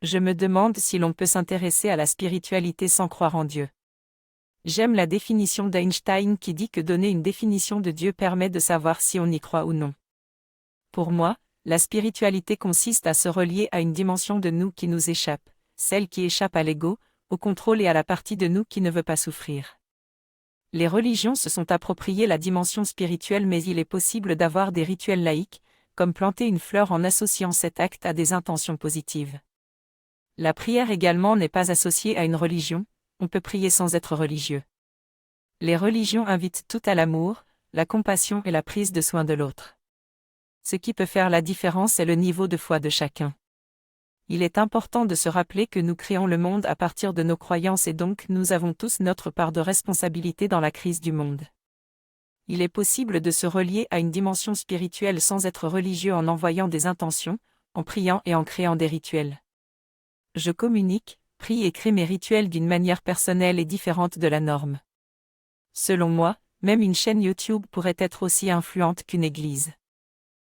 Je me demande si l'on peut s'intéresser à la spiritualité sans croire en Dieu. J'aime la définition d'Einstein qui dit que donner une définition de Dieu permet de savoir si on y croit ou non. Pour moi, la spiritualité consiste à se relier à une dimension de nous qui nous échappe, celle qui échappe à l'ego, au contrôle et à la partie de nous qui ne veut pas souffrir. Les religions se sont appropriées la dimension spirituelle, mais il est possible d'avoir des rituels laïques, comme planter une fleur en associant cet acte à des intentions positives. La prière également n'est pas associée à une religion, on peut prier sans être religieux. Les religions invitent tout à l'amour, la compassion et la prise de soin de l'autre. Ce qui peut faire la différence est le niveau de foi de chacun. Il est important de se rappeler que nous créons le monde à partir de nos croyances et donc nous avons tous notre part de responsabilité dans la crise du monde. Il est possible de se relier à une dimension spirituelle sans être religieux en envoyant des intentions, en priant et en créant des rituels. Je communique, prie et crée mes rituels d'une manière personnelle et différente de la norme. Selon moi, même une chaîne YouTube pourrait être aussi influente qu'une église.